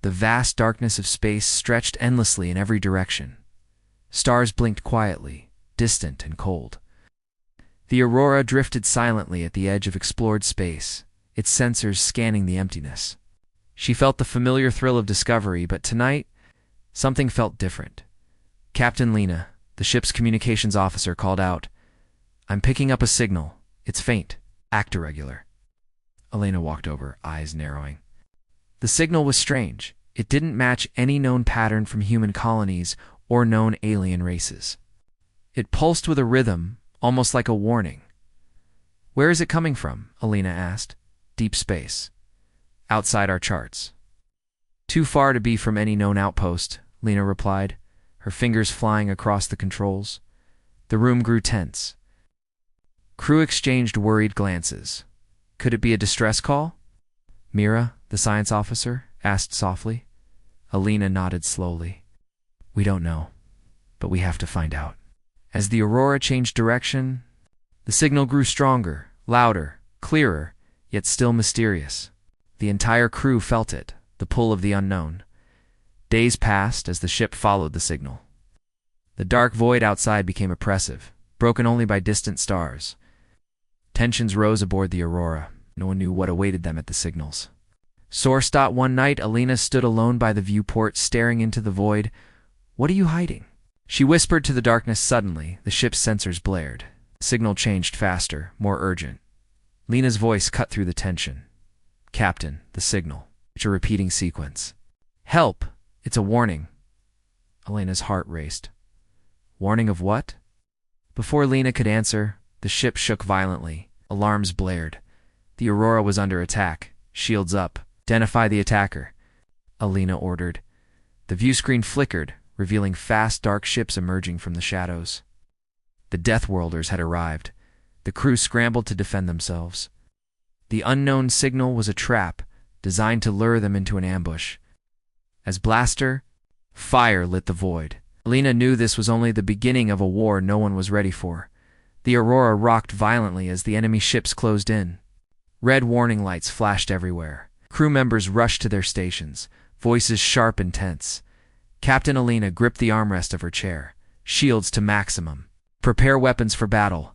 The vast darkness of space stretched endlessly in every direction. Stars blinked quietly, distant and cold. The Aurora drifted silently at the edge of explored space, its sensors scanning the emptiness. She felt the familiar thrill of discovery, but tonight, something felt different. Captain Lena, the ship's communications officer, called out, "I'm picking up a signal. It's faint. Act irregular." Elena walked over, eyes narrowing. The signal was strange. It didn't match any known pattern from human colonies or known alien races. It pulsed with a rhythm, almost like a warning. "Where is it coming from?" Elena asked. "Deep space. Outside our charts." "Too far to be from any known outpost," Lena replied, her fingers flying across the controls. The room grew tense. Crew exchanged worried glances. Could it be a distress call? "Mira, the science officer, asked softly. Elena nodded slowly. "We don't know, but we have to find out." As the Aurora changed direction, the signal grew stronger, louder, clearer, yet still mysterious. The entire crew felt it, the pull of the unknown. Days passed as the ship followed the signal. The dark void outside became oppressive, broken only by distant stars. Tensions rose aboard the Aurora. No one knew what awaited them at the signals. Source. One night, Elena stood alone by the viewport, staring into the void. "What are you hiding?" She whispered to the darkness. Suddenly, the ship's sensors blared. The signal changed faster, more urgent. Lena's voice cut through the tension. "Captain, the signal. It's a repeating sequence." "Help! It's a warning." Elena's heart raced. "Warning of what?" Before Lena could answer, the ship shook violently. Alarms blared. The Aurora was under attack. "Shields up. Identify the attacker," Elena ordered. The view screen flickered, revealing fast, dark ships emerging from the shadows. The Deathworlders had arrived. The crew scrambled to defend themselves. The unknown signal was a trap, designed to lure them into an ambush. As blaster, fire lit the void. Elena knew this was only the beginning of a war no one was ready for. The Aurora rocked violently as the enemy ships closed in. Red warning lights flashed everywhere. Crew members rushed to their stations, voices sharp and tense. Captain Elena gripped the armrest of her chair. "Shields to maximum. Prepare weapons for battle."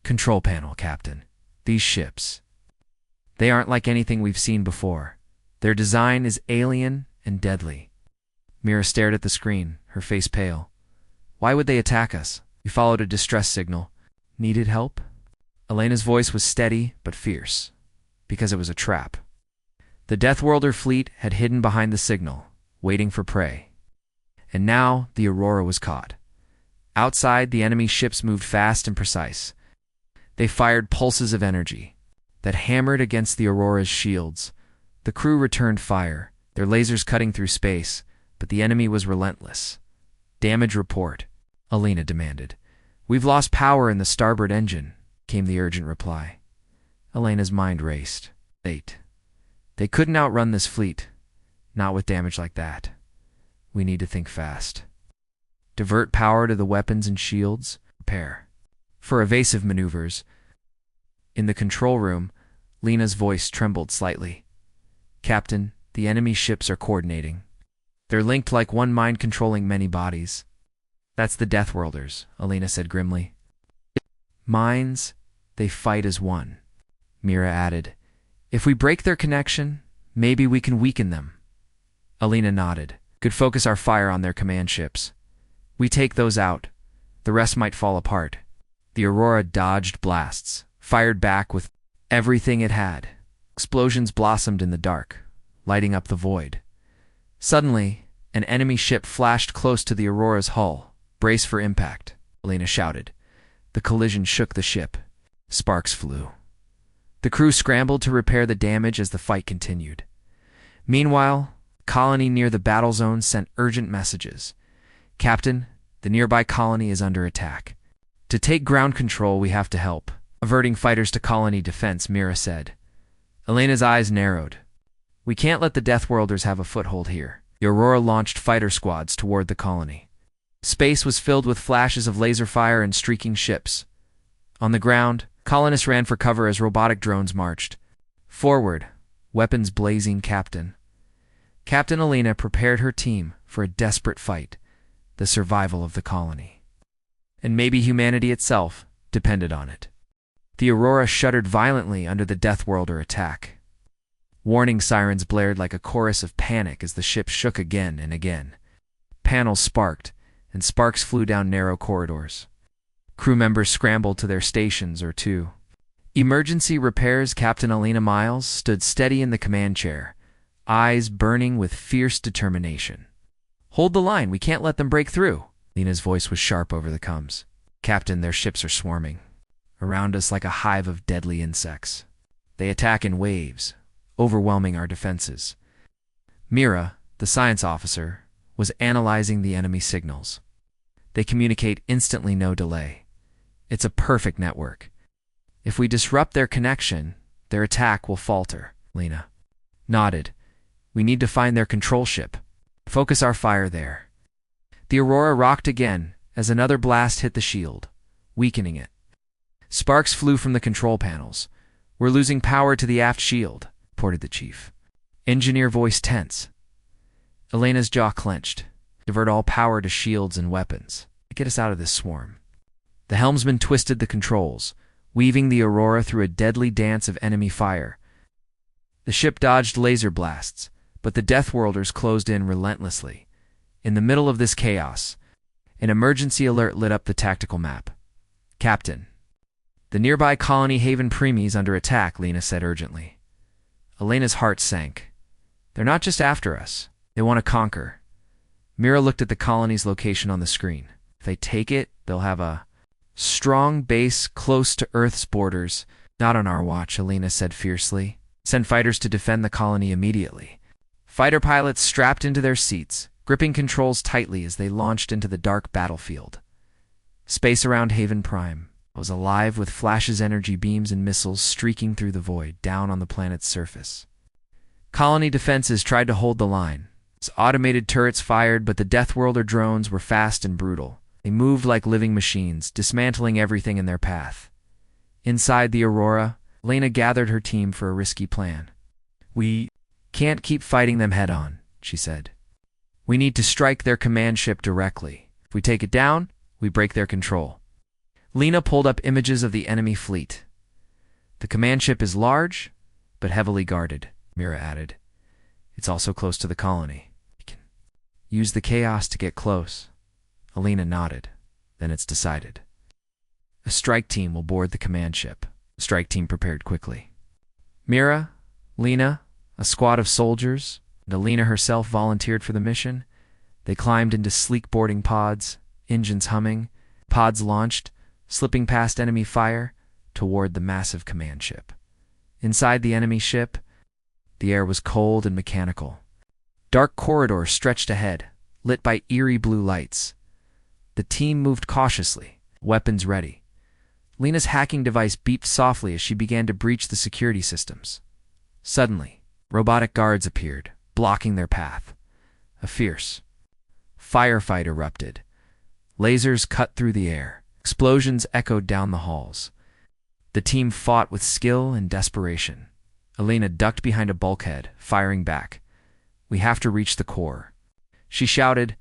"Control panel, Captain. These ships. They aren't like anything we've seen before. Their design is alien and deadly." Mira stared at the screen, her face pale. "Why would they attack us? We followed a distress signal. Needed help?" Elena's voice was steady but fierce. "Because it was a trap." The Deathworlder fleet had hidden behind the signal, waiting for prey. And now the Aurora was caught. Outside, the enemy ships moved fast and precise. They fired pulses of energy that hammered against the Aurora's shields. The crew returned fire, their lasers cutting through space, but the enemy was relentless. "Damage report," Elena demanded. "We've lost power in the starboard engine," came the urgent reply. Elena's mind raced. They couldn't outrun this fleet, not with damage like that. "We need to think fast. Divert power to the weapons and shields. Prepare for evasive maneuvers." In the control room, Lena's voice trembled slightly. "Captain, the enemy ships are coordinating. They're linked like one mind controlling many bodies." "That's the Deathworlders," Elena said grimly. "Minds, they fight as one," Mira added. "If we break their connection, maybe we can weaken them." Elena nodded. "Could focus our fire on their command ships. We take those out, the rest might fall apart." The Aurora dodged blasts, fired back with everything it had. Explosions blossomed in the dark, lighting up the void. Suddenly, an enemy ship flashed close to the Aurora's hull. "Brace for impact," Elena shouted. The collision shook the ship. Sparks flew. The crew scrambled to repair the damage as the fight continued. Meanwhile, the colony near the battle zone sent urgent messages. "Captain, the nearby colony is under attack. To take ground control, we have to help." Averting fighters to colony defense, Mira said. Elena's eyes narrowed. "We can't let the Deathworlders have a foothold here." The Aurora launched fighter squads toward the colony. Space was filled with flashes of laser fire and streaking ships. On the ground, colonists ran for cover as robotic drones marched. "Forward, weapons blazing, Captain." Captain Alina prepared her team for a desperate fight, the survival of the colony. And maybe humanity itself depended on it. The Aurora shuddered violently under the Deathworlder attack. Warning sirens blared like a chorus of panic as the ship shook again and again. Panels sparked, and sparks flew down narrow corridors. Crew members scrambled to their stations or to. Emergency repairs. Captain Alina Miles stood steady in the command chair, eyes burning with fierce determination. "Hold the line, we can't let them break through." Lena's voice was sharp over the comms. "Captain, their ships are swarming around us like a hive of deadly insects. They attack in waves, overwhelming our defenses." Mira, the science officer, was analyzing the enemy signals. "They communicate instantly, no delay. It's a perfect network. If we disrupt their connection, their attack will falter." Lena nodded. "We need to find their control ship. Focus our fire there." The Aurora rocked again as another blast hit the shield, weakening it. Sparks flew from the control panels. "We're losing power to the aft shield," reported the chief. Engineer voice tense. Elena's jaw clenched. "Divert all power to shields and weapons. Get us out of this swarm." The helmsman twisted the controls, weaving the Aurora through a deadly dance of enemy fire. The ship dodged laser blasts, but the Deathworlders closed in relentlessly. In the middle of this chaos, an emergency alert lit up the tactical map. "Captain, the nearby colony Haven Premies under attack," Lena said urgently. Elena's heart sank. "They're not just after us. They want to conquer." Mira looked at the colony's location on the screen. "If they take it, they'll have a strong base close to Earth's borders." "Not on our watch," Elena said fiercely. "Send fighters to defend the colony immediately." Fighter pilots strapped into their seats, gripping controls tightly as they launched into the dark battlefield. Space around Haven Prime was alive with flashes, energy beams, and missiles streaking through the void down on the planet's surface. Colony defenses tried to hold the line. Automated turrets fired, but the Deathworlder drones were fast and brutal. They moved like living machines, dismantling everything in their path. Inside the Aurora, Lena gathered her team for a risky plan. "We can't keep fighting them head-on," she said. "We need to strike their command ship directly. If we take it down, we break their control." Lena pulled up images of the enemy fleet. "The command ship is large, but heavily guarded," Mira added. "It's also close to the colony. We can use the chaos to get close." Alina nodded. "Then it's decided. A strike team will board the command ship." The strike team prepared quickly. Mira, Lena, a squad of soldiers, and Alina herself volunteered for the mission. They climbed into sleek boarding pods, engines humming. Pods launched, slipping past enemy fire, toward the massive command ship. Inside the enemy ship, the air was cold and mechanical. Dark corridors stretched ahead, lit by eerie blue lights. The team moved cautiously, weapons ready. Lena's hacking device beeped softly as she began to breach the security systems. Suddenly, robotic guards appeared, blocking their path. A fierce firefight erupted. Lasers cut through the air. Explosions echoed down the halls. The team fought with skill and desperation. Alina ducked behind a bulkhead, firing back. "We have to reach the core," she shouted.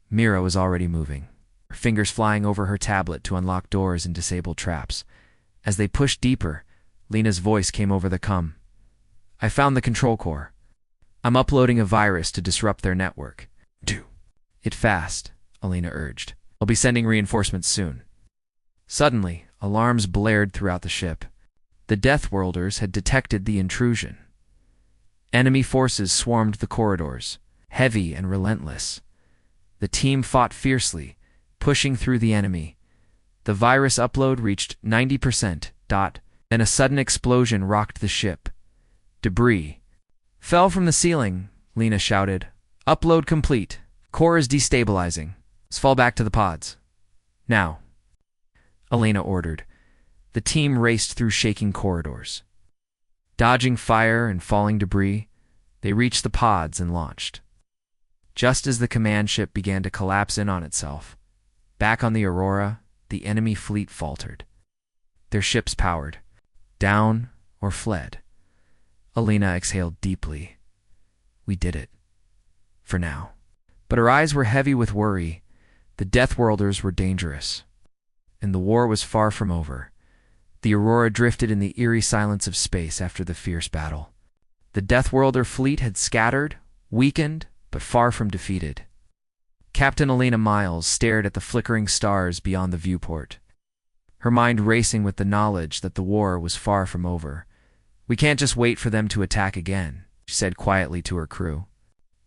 Mira was already moving, her fingers flying over her tablet to unlock doors and disable traps. As they pushed deeper, Lena's voice came over the comm. "I found the control core. I'm uploading a virus to disrupt their network." "Do it fast," Alina urged. "I'll be sending reinforcements soon." Suddenly, alarms blared throughout the ship. The Deathworlders had detected the intrusion. Enemy forces swarmed the corridors, heavy and relentless. The team fought fiercely, pushing through the enemy. The virus upload reached 90%. Then a sudden explosion rocked the ship. Debris fell from the ceiling, Lena shouted. "Upload complete. Core is destabilizing. Let's fall back to the pods. Now," Elena ordered. The team raced through shaking corridors. Dodging fire and falling debris, they reached the pods and launched. Just as the command ship began to collapse in on itself, back on the Aurora, the enemy fleet faltered. Their ships powered down or fled. Elena exhaled deeply. "We did it," for now. But her eyes were heavy with worry. The Deathworlders were dangerous, and the war was far from over. The Aurora drifted in the eerie silence of space after the fierce battle. The Deathworlder fleet had scattered, weakened, but far from defeated. Captain Elena Miles stared at the flickering stars beyond the viewport, her mind racing with the knowledge that the war was far from over. "We can't just wait for them to attack again," she said quietly to her crew.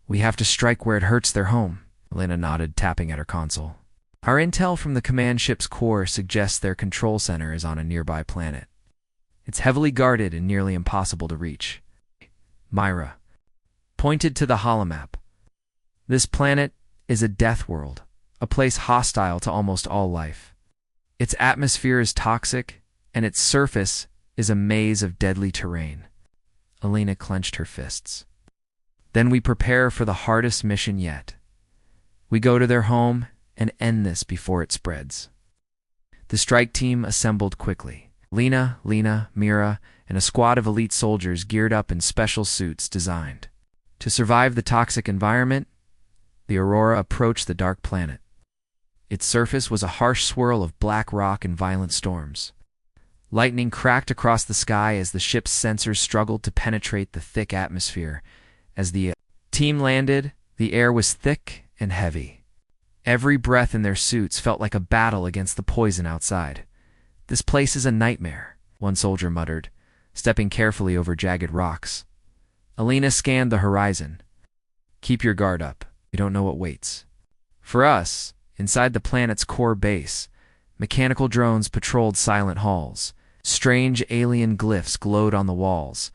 "We have to strike where it hurts their home." Elena nodded, tapping at her console. "Our intel from the command ship's core suggests their control center is on a nearby planet. It's heavily guarded and nearly impossible to reach." Myra pointed to the holomap. "This planet is a death world, a place hostile to almost all life. Its atmosphere is toxic, and its surface is a maze of deadly terrain." Elena clenched her fists. "Then we prepare for the hardest mission yet. We go to their home and end this before it spreads." The strike team assembled quickly. Lena, Mira, and a squad of elite soldiers geared up in special suits designed to survive the toxic environment. The Aurora approached the dark planet. Its surface was a harsh swirl of black rock and violent storms. Lightning cracked across the sky as the ship's sensors struggled to penetrate the thick atmosphere. As the team landed, the air was thick and heavy. Every breath in their suits felt like a battle against the poison outside. "This place is a nightmare," one soldier muttered, stepping carefully over jagged rocks. Elena scanned the horizon. "Keep your guard up. We don't know what waits." For us, inside the planet's core base, mechanical drones patrolled silent halls. Strange alien glyphs glowed on the walls,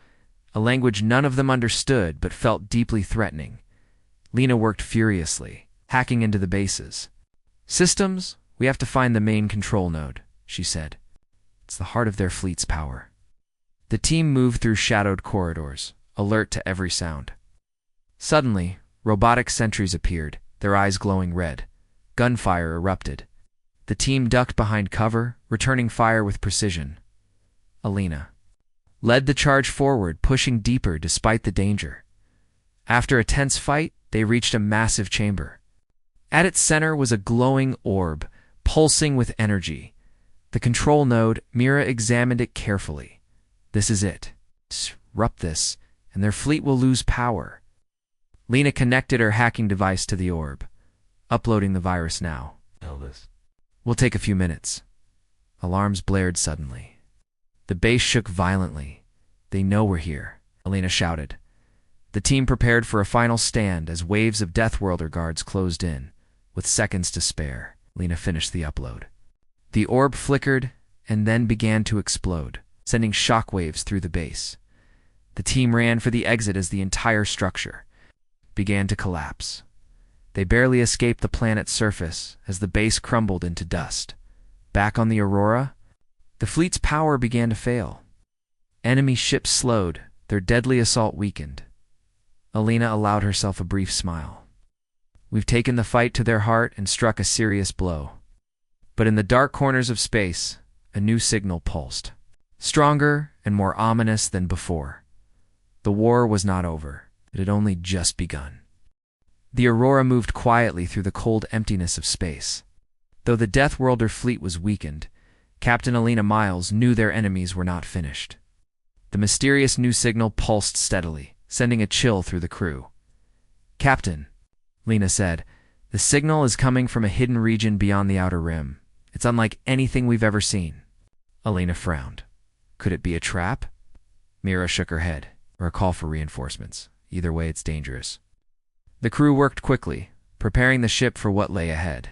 a language none of them understood but felt deeply threatening. Lena worked furiously, hacking into the bases. "Systems, we have to find the main control node," she said. "It's the heart of their fleet's power." The team moved through shadowed corridors, alert to every sound. Suddenly, robotic sentries appeared, their eyes glowing red. Gunfire erupted. The team ducked behind cover, returning fire with precision. Elena led the charge forward, pushing deeper despite the danger. After a tense fight, they reached a massive chamber. At its center was a glowing orb, pulsing with energy. The control node, Mira examined it carefully. "This is it. Disrupt this, and their fleet will lose power." Lena connected her hacking device to the orb. "Uploading the virus now." "Elvis. Will take a few minutes." Alarms blared suddenly. The base shook violently. "They know we're here," Elena shouted. The team prepared for a final stand as waves of Deathworlder guards closed in. With seconds to spare, Lena finished the upload. The orb flickered and then began to explode, sending shockwaves through the base. The team ran for the exit as the entire structure began to collapse. They barely escaped the planet's surface as the base crumbled into dust. Back on the Aurora, the fleet's power began to fail. Enemy ships slowed, their deadly assault weakened. Elena allowed herself a brief smile. "We've taken the fight to their heart and struck a serious blow." But in the dark corners of space, a new signal pulsed, stronger and more ominous than before. The war was not over. It had only just begun. The Aurora moved quietly through the cold emptiness of space. Though the Deathworlder fleet was weakened, Captain Elena Miles knew their enemies were not finished. The mysterious new signal pulsed steadily, sending a chill through the crew. "Captain," Lena said, "the signal is coming from a hidden region beyond the outer rim. It's unlike anything we've ever seen." Elena frowned. "Could it be a trap?" Mira shook her head. "Or a call for reinforcements. Either way, it's dangerous." The crew worked quickly, preparing the ship for what lay ahead.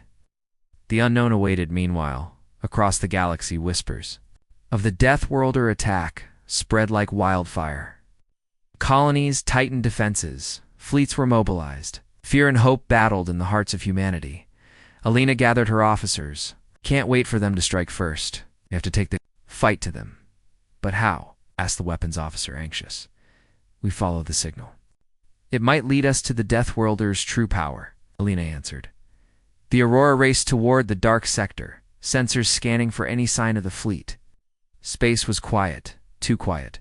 The unknown awaited. Meanwhile, across the galaxy, whispers of the Deathworlder attack spread like wildfire. Colonies tightened defenses, fleets were mobilized. Fear and hope battled in the hearts of humanity. Elena gathered her officers. "Can't wait for them to strike first. We have to take the fight to them." "But how?" asked the weapons officer, anxious. "We follow the signal. It might lead us to the Deathworlder's true power," Elena answered. The Aurora raced toward the dark sector, sensors scanning for any sign of the fleet. Space was quiet, too quiet.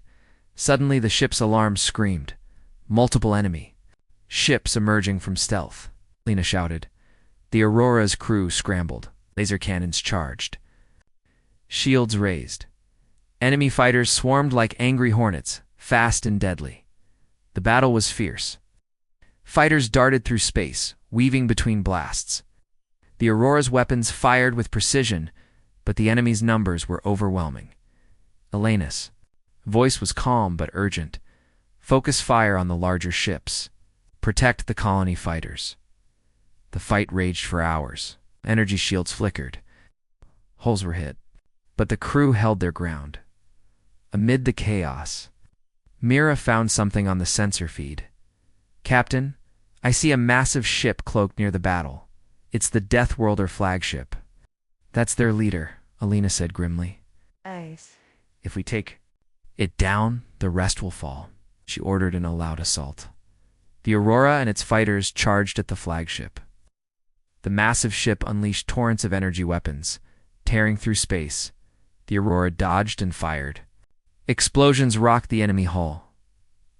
Suddenly the ship's alarm screamed. Multiple enemy Ships emerging from stealth, Lena shouted. The Aurora's crew scrambled, laser cannons charged. Shields raised. Enemy fighters swarmed like angry hornets, fast and deadly. The battle was fierce. Fighters darted through space, weaving between blasts. The Aurora's weapons fired with precision, but the enemy's numbers were overwhelming. Elena's voice was calm but urgent. Focus fire on the larger ships. Protect the colony fighters. The fight raged for hours. Energy shields flickered. Holes were hit. But the crew held their ground. Amid the chaos, Mira found something on the sensor feed. Captain, I see a massive ship cloaked near the battle. It's the Deathworlder flagship. That's their leader, Alina said grimly. Nice. If we take it down, the rest will fall, she ordered in a loud assault. The Aurora and its fighters charged at the flagship. The massive ship unleashed torrents of energy weapons, tearing through space. The Aurora dodged and fired. Explosions rocked the enemy hull.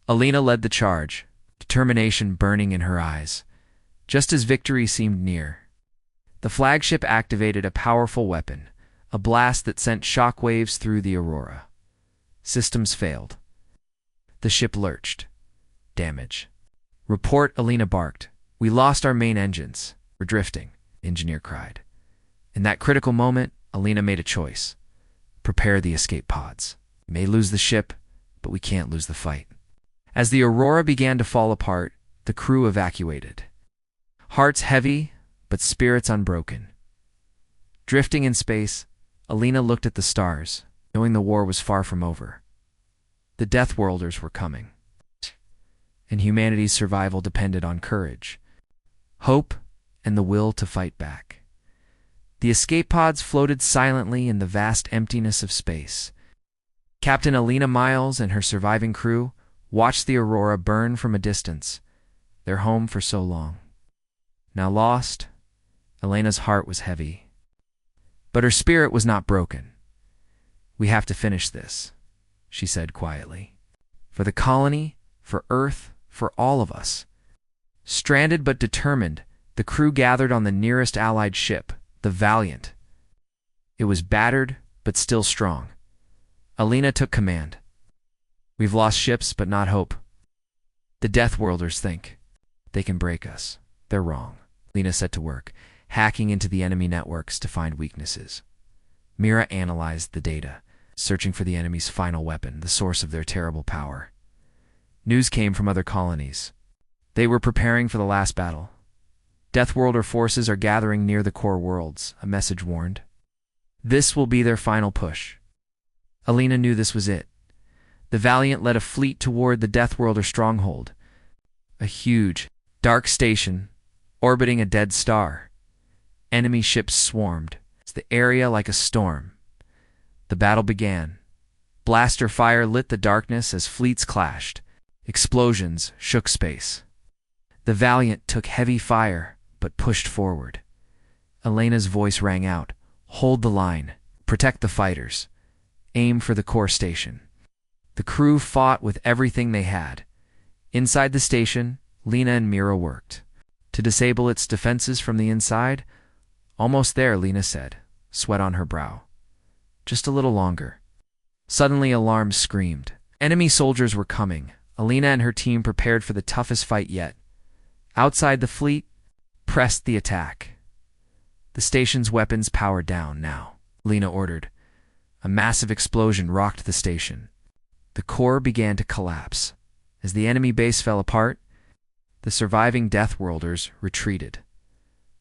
Alina led the charge, determination burning in her eyes. Just as victory seemed near, the flagship activated a powerful weapon, a blast that sent shockwaves through the Aurora. Systems failed. The ship lurched. Damage. Report, Alina barked. We lost our main engines. We're drifting, engineer cried. In that critical moment, Alina made a choice. Prepare the escape pods. We may lose the ship, but we can't lose the fight. As the Aurora began to fall apart, the crew evacuated. Hearts heavy, but spirits unbroken. Drifting in space, Alina looked at the stars, knowing the war was far from over. The Deathworlders were coming, and humanity's survival depended on courage, hope, and the will to fight back. The escape pods floated silently in the vast emptiness of space. Captain Alina Miles and her surviving crew watched the Aurora burn from a distance, their home for so long. Now lost, Elena's heart was heavy. But her spirit was not broken. We have to finish this, she said quietly. For the colony, for Earth, for all of us. Stranded but determined, the crew gathered on the nearest Allied ship, the Valiant. It was battered, but still strong. Alina took command. We've lost ships, but not hope. The Deathworlders think they can break us. They're wrong. Alina set to work, hacking into the enemy networks to find weaknesses. Mira analyzed the data, searching for the enemy's final weapon, the source of their terrible power. News came from other colonies. They were preparing for the last battle. Deathworlder forces are gathering near the core worlds, a message warned. This will be their final push. Alina knew this was it. The Valiant led a fleet toward the Deathworlder stronghold, a huge, dark station orbiting a dead star. Enemy ships swarmed, the area like a storm. The battle began. Blaster fire lit the darkness as fleets clashed. Explosions shook space. The Valiant took heavy fire, but pushed forward. Elena's voice rang out. Hold the line. Protect the fighters. Aim for the core station. The crew fought with everything they had. Inside the station, Lena and Mira worked to disable its defenses from the inside. Almost there, Lena said, sweat on her brow. Just a little longer. Suddenly, alarms screamed. Enemy soldiers were coming. Alina and her team prepared for the toughest fight yet. Outside the fleet, pressed the attack. The station's weapons powered down now, Lena ordered. A massive explosion rocked the station. The core began to collapse. As the enemy base fell apart, the surviving Deathworlders retreated.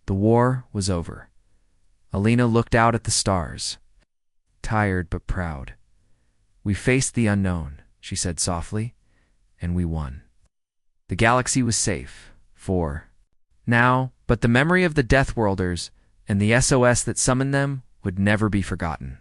The war was over. Alina looked out at the stars, tired but proud. We faced the unknown, she said softly, and we won. The galaxy was safe, for now, but the memory of the Deathworlders and the SOS that summoned them would never be forgotten.